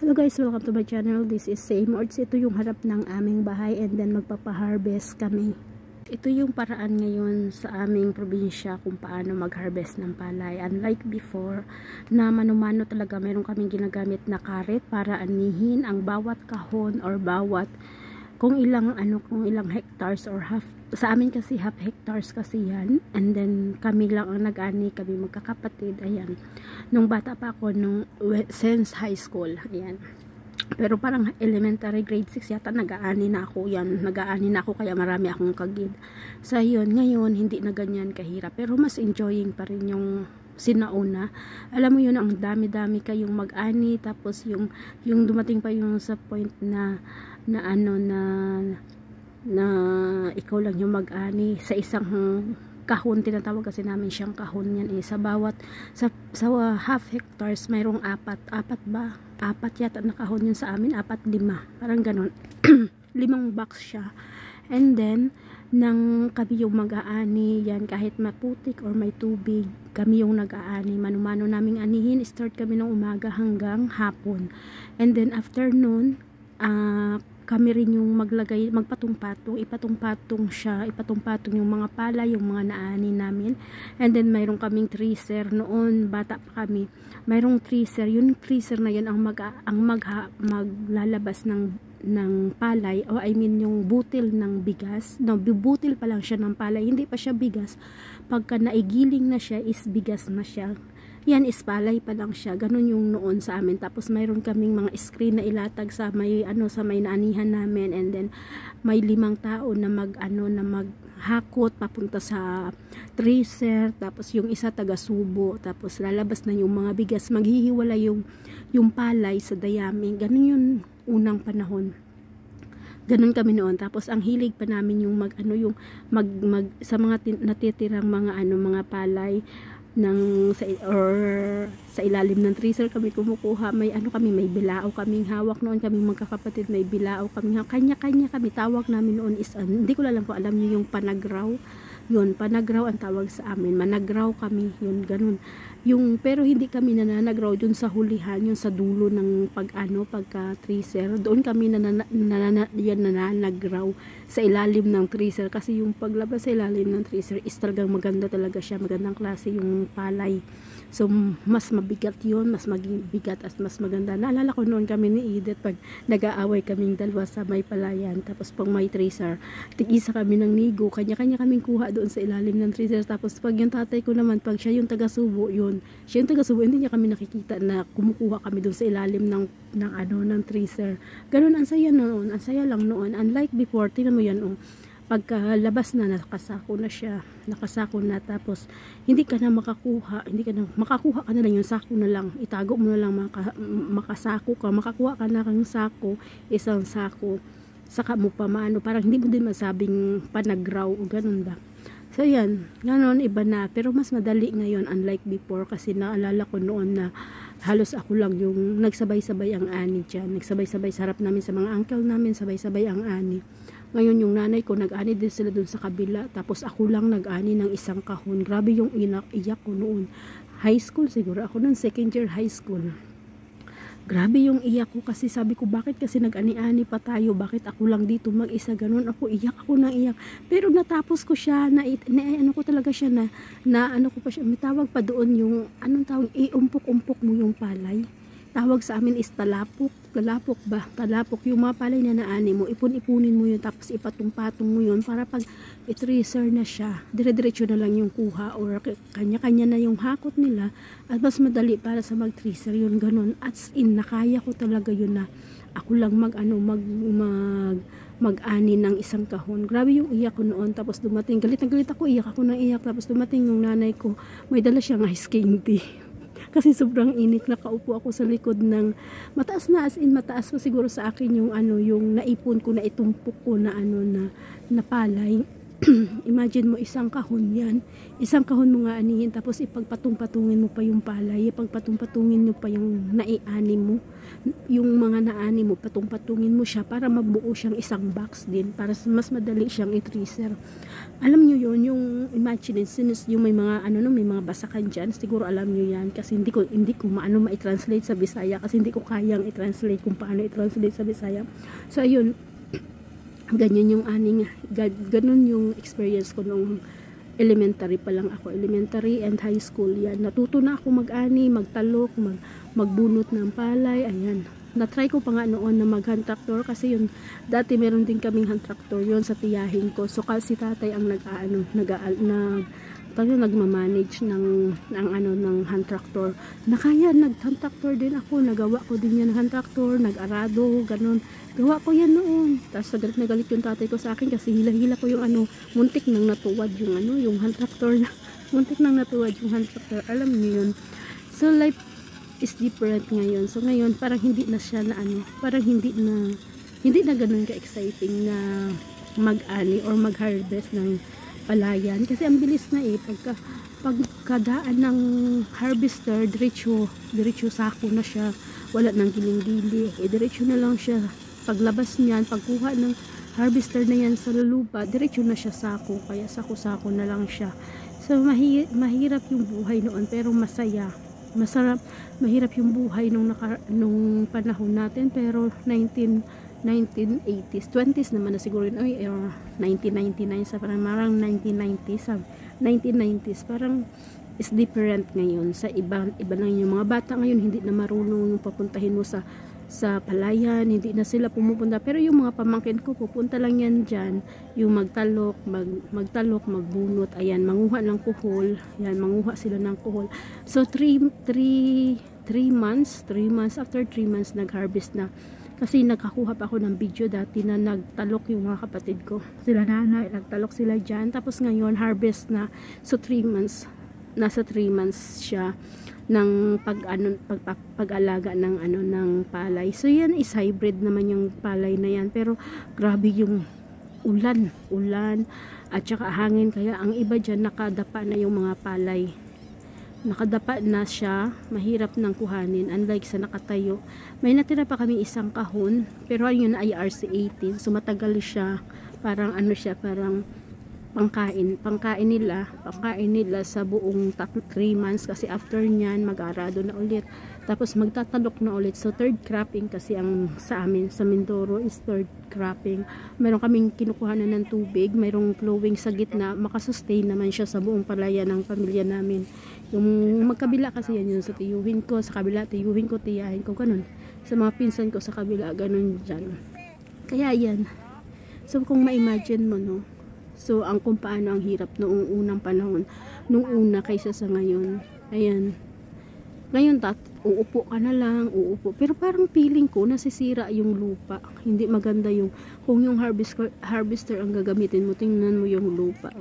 Hello guys, welcome to my channel. This is Same Ords. Ito yung harap ng aming bahay and then magpapa-harvest kami. Ito yung paraan ngayon sa aming probinsya kung paano mag-harvest ng palay. Unlike before na mano-mano talaga, meron kaming ginagamit na karet para anihin ang bawat kahon or bawat kung ilang hectares or half. Sa amin kasi half hectares kasi yan, and then kami lang ang nag-ani, kami magkakapatid. Ayan, nung bata pa ako, since high school, ayan, pero parang elementary grade 6 yata nag-aani na ako. Yan, nag-aani na ako, kaya marami akong kagid. So yun, ngayon hindi na ganyan kahirap, pero mas enjoying pa rin yung sinauna. Alam mo yun, ang dami-dami kayong mag-ani, tapos yung dumating pa yung sa point na ikaw lang yung mag-ani sa isang kahon. Tinatawag kasi namin siyang kahon yan sa bawat sa half hectares mayroong apat yata na kahon yun sa amin, 4-5 parang ganun. 5 box siya, and then nang kami yung mag-aani yan, kahit maputik or may tubig, kami yung nag-aani. Mano-mano naming anihin. Start kami ng umaga hanggang hapon, and then afternoon kami rin yung magpatong-patong, ipatong-patong yung mga pala, yung mga naani namin. And then mayroon kaming thresher noon, bata pa kami. Mayroong thresher, yung thresher na yun ang maglalabas ng palay, o I mean yung butil ng bigas. No, butil pa lang siya ng palay, hindi pa siya bigas. Pagka naigiling na siya is bigas na siya. Yan is palay pa lang siya. Ganun yung noon sa amin. Tapos mayroon kaming mga screen na ilatag sa may naanihan namin, and then may 5 tao na maghakot papunta sa thresher, tapos yung isa taga-subo, tapos lalabas na yung mga bigas, maghihiwala yung palay sa dayami. Ganun yung unang panahon. Ganun kami noon. Tapos ang hilig pa namin yung sa mga natitirang mga palay sa ilalim ng thresher kami kumukuha. May bilao kaming hawak noon, kaming magkakapatid, may bilao kami, kanya-kanya kami. Tawag namin noon is hindi ko lang kung alam niyo yung panagraw. Yun, panagraw ang tawag sa amin. Managraw kami, yun, ganun. Pero hindi kami nananagraw dun sa hulihan, yung sa dulo ng pagka thresher. Doon kami nananagraw sa ilalim ng thresher, kasi yung paglabas sa ilalim ng thresher is talagang maganda talaga siya, magandang klase yung palay. So mas mabigat yun, mas maging bigat at mas maganda. Naalala ko noon kami ni Edith, pag nag-aaway kaming dalawa sa may palayan, tapos pag may thresher, tig-isa kami ng nigo, kanya-kanya kaming kuha doon sa ilalim ng thresher. Tapos pag yung tatay ko naman, pag siya yung taga-subo, hindi niya kami nakikita na kumukuha kami doon sa ilalim ng thresher. Ganun, ang saya noon, ang saya lang noon. Unlike before, tingnan mo yan, pagkalabas na, nakasako na, tapos hindi ka na makakuha ka na lang, yung sako na lang, itago mo na lang, makakuha ka na ng sako, isang sako, saka mo pa parang hindi mo din masabing panagraw o ganun ba. So yan, ganon, iba na, pero mas madali ngayon unlike before, kasi naalala ko noon na halos ako lang yung nagsabay-sabay ang ani dyan, nagsabay-sabay sa harap namin sa mga uncle namin, sabay-sabay ang ani. Ngayon yung nanay ko nag-ani din sila dun sa kabila, tapos ako lang nag-ani ng isang kahon. Grabe yung iyak ko noon, high school siguro ako, noon second year high school. Grabe yung iyak ko, kasi sabi ko, bakit kasi nag-ani-ani pa tayo, bakit ako lang dito mag-isa, ganun. Ako nang iyak, pero natapos ko siya, ko talaga siya, ko pa siya, may tawag pa doon, yung anong tawag, umpok-umpok mo yung palay. Tawag sa amin is talapok yung mga palay na naani mo, ipon-ipunin mo yun, tapos ipatong-patong mo yun, para pag i-thresher na siya, dire-diretso na lang yung kuha, or kanya-kanya na yung hakot nila, at mas madali para sa mag-thresher yun, ganun. At nakaya ko talaga yun, na ako lang mag-ani ng isang kahon. Grabe yung iyak ko noon. Tapos dumating, galit ako, iyak ako ng iyak, tapos dumating yung nanay ko, may dala siyang ice candy. Kasi sobrang init, nakaupo ako sa likod ng mataas na, as in mataas pa siguro sa akin yung yung naipon ko, na itumpok ko na palay. Imagine mo isang kahon yan. Isang kahon mo nga anihin, tapos ipagpatong-patungin mo pa yung palay, ipagpatong-patungin mo pa yung naiani mo. Yung mga naani mo, patong-patungin mo siya para mabuo siyang isang box din, para mas madali siyang i-freezer. Alam nyo yun, yung imagine, since yung may mga ano, may mga basakan dyan, siguro alam nyo yan, kasi hindi ko maano ma-translate sa Bisaya, kasi hindi ko kayang i-translate kung paano i-translate sa Bisaya. So ayun, ganyan yung aning, ganun yung experience ko nung elementary pa lang ako, elementary and high school. Yan, natuto na ako mag-ani, magtalok, magbunot ng palay. Ayan, na-try ko pa nga noon na mag-hand tractor, kasi yun, dati meron din kaming hand tractor yun sa tiyahin ko. So kasi tatay ang nagmamanage ng hand tractor. Nakaya nag-hand tractor din ako, nagawa ko din yan ng hand tractor, nag-arado, ganun. Gawa ko yan noon. Tapos galit na galit yung tatay ko sa akin kasi hila-hila ko yung muntik nang natuwad yung hand tractor na. Muntik nang natuwad yung hand tractor. Alam niyo yun. So life is different ngayon. So ngayon parang hindi na siya na parang hindi na ganun ka-exciting na mag-ani or mag-harvest ng palayan. Kasi ang bilis na pagkadaan ng harvester, diretso sako na siya. Wala nang giling-gili. Diretso na lang siya. Paglabas niyan, pagkuha ng harvester na yan sa lupa, diretso na siya sako. Kaya sako-sako na lang siya. So mahirap yung buhay noon, pero masaya. Masarap, mahirap yung buhay nung panahon natin, pero 1980s, 20s naman na siguro yun, or 1999 sa parang 1990s, parang is different ngayon sa iba lang yung mga bata ngayon, hindi na marunong yung papuntahin mo sa palayan, hindi na sila pumupunta, pero yung mga pamangkin ko pupunta lang yan dyan, yung magtalok, magbunot, ayan, manguha ng kuhol, yan, manguha sila ng kuhol. So 3 months, after 3 months nag-harvest na. Kasi nagkakuha pa ako ng video dati na nagtalok yung mga kapatid ko. Sila nanay, nagtalok sila dyan. Tapos ngayon, harvest na. So 3 months, nasa 3 months siya ng pag-alaga ng palay. So yan is hybrid naman yung palay na yan. Pero grabe yung ulan at saka hangin. Kaya ang iba dyan nakadapa na yung mga palay. Nakadapa na siya, mahirap nang kuhanin, unlike sa nakatayo. May natira pa kami isang kahon, pero yun ay RC18, so matagal siya, parang parang pangkain nila sa buong 3 months, kasi after nyan mag-arado na ulit, tapos magtatalok na ulit. So third cropping, kasi ang sa amin sa Mindoro is third cropping. Meron kaming kinukuha na ng tubig, mayroong flowing sa gitna, makasustain naman siya sa buong palayan ng pamilya namin. Yung magkabila kasi yan yun sa tiyuhin ko, sa kabila tiyuhin ko, tiyahin ko, ganun. Sa mga pinsan ko sa kabila, ganun dyan. Kaya yan. So kung ma-imagine mo, no, so ang kung paano ang hirap noong unang panahon, nung una kaysa sa ngayon. Ayan. Ngayon uupo ka na lang, uupo. Pero parang feeling ko nasisira yung lupa. Hindi maganda kung yung harvester ang gagamitin mo, tingnan mo yung lupa.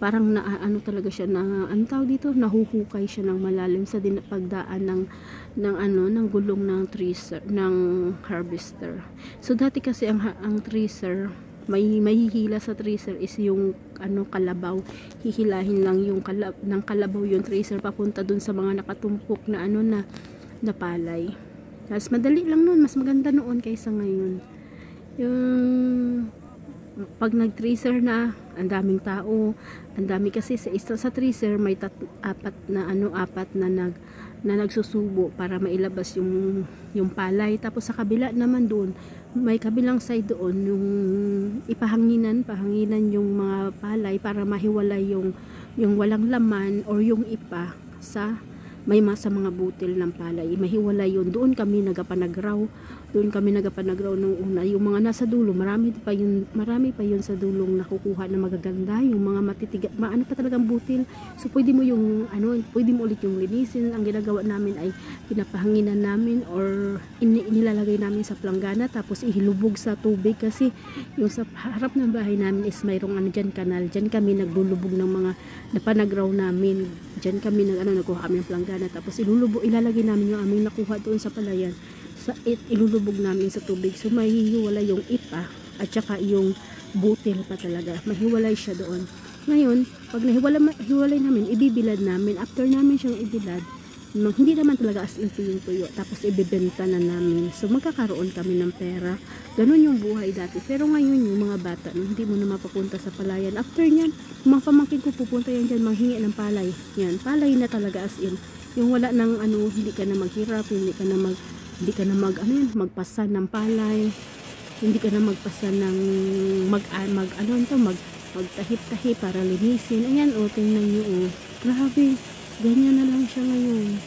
Parang talaga siya ang tawag dito, nahuhukay siya ng malalim sa pagdaan ng gulong ng harvester. So dati kasi ang thresher, may hihila sa thresher is yung kalabaw. Hihilahin lang yung kalabaw yung thresher papunta dun sa mga nakatumpok na na palay. Mas madali lang noon, mas maganda noon kaysa ngayon. Yung pag nag-thresher na, ang daming tao, ang dami kasi sa thresher may apat na nagsusubo para mailabas yung palay. Tapos sa kabila naman doon, may kabilang side doon yung pahanginan yung mga palay para mahiwalay yung walang laman or yung ipa sa mga butil ng palay. Mahiwalay yun. Doon kami nagapanagraw nung una. Yung mga nasa dulo, marami pa yun sa dulong nakukuha na magaganda. Yung mga matitigas, pa talagang butil. So pwede mo pwede mo ulit yung linisin. Ang ginagawa namin ay pinapahanginan namin or inilalagay namin sa planggana, tapos ihilubog sa tubig, kasi yung sa harap ng bahay namin is mayroong dyan kanal. Dyan kami naglulubog ng mga napanagraw namin. Dyan kami nagkuha kami ng planggana, tapos ilalagay namin yung aming nakuha doon sa palayan. Ilulubog namin sa tubig, so mahihiwala yung ipa at saka yung butil pa talaga. Mahiwalay siya doon. Ngayon, pag hiwalay namin, ibibilad namin. After namin siyang ibilad, hindi naman talaga as in tuyo. Tapos ibibenta na namin. So magkakaroon kami ng pera. Ganun yung buhay dati. Pero ngayon yung mga bata, hindi mo na mapapunta sa palayan. After nyan, mga pamangkin ko pupunta yan dyan, manghingi ng palay. Yan, palay na talaga as in. Yung wala ng hindi ka na maghirap, hindi ka na magpasan ng palay. Hindi ka na magpasan ng magtahip-tahi para linisin. Ayan, tingnan nyo, grabe. Ganyan na lang siya ngayon.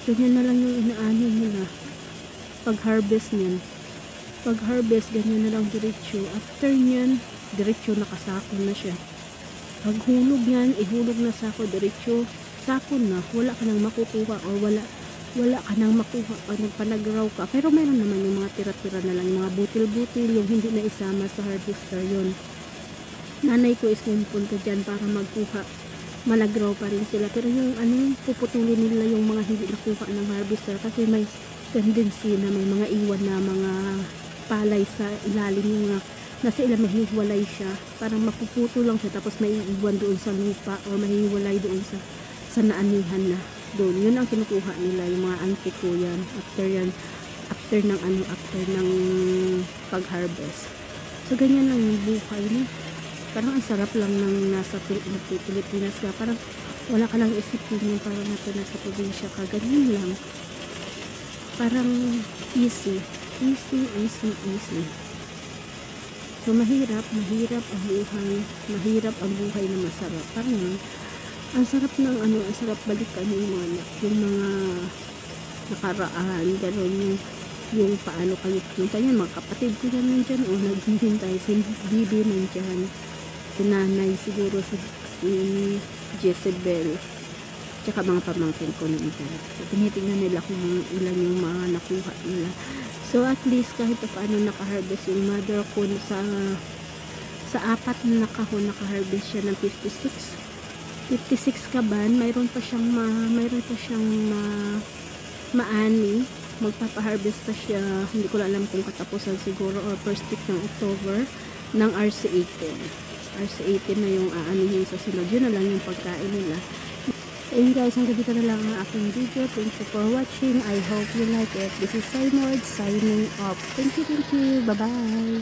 Ganyan na lang yung inaani nila. Pag-harvest niyan. Pag-harvest, ganyan na lang diretso. After niyan, diretso nakasako na siya. Pag-hulog niyan, ihulog na sako, diretso. Sako na. Wala ka nang makukuha o wala ka nang makuha o nagpanagraw ka. Pero meron naman yung mga tira-tira na lang. Yung mga butil-butil, yung hindi na isama sa harvester yun. Nanay ko is pumunta dyan para magkuha. Managraw pa rin sila, pero yung puputulin nila yung mga hindi nakuha ng harvester kasi may tendency na may mga iwan na mga palay sa ilalim yung nasa ilang mahiwalay siya, parang mapuputo lang siya tapos may iwan doon sa lupa o mahiwalay doon sa naanihan na doon. Yun ang kinukuha nila, yung mga auntie ko yan. After ng pag-harvest. So ganyan lang yung buhay niya. Parang ang sarap lang ng nasa Pilipinas ka. Parang wala ka lang isipin yung parang nasa probinsya ka. Ganyan lang. Parang easy. Easy. So mahirap ang buhay. Mahirap ang buhay na masarap. Parang ang sarap ng ang sarap balikan yung mga nakaraan. Gano'n yung paano kayo punta yan. Mga kapatid ko yan nandyan. O naghihintay si Bibi nandyan. Si nanay siguro si Jezebel tsaka mga pamangkin ko nandyan. So tinitingnan nila kung ilan yung mga nakuha nila. So at least kahit paano nakaharvest yung mother ko sa 4 na nakahon, nakaharvest siya ng 56 kaban. Mayroon pa siyang maani. Magpapaharvest pa siya, hindi ko alam kung katapusan siguro or first week ng October ng RC18 na yung aanihin sa sunod. Yun na lang yung pagkain nila. Ayun guys, hanggang dito na lang ang aking video. Thank you for watching. I hope you like it. This is Saimord signing off. Thank you. Bye bye.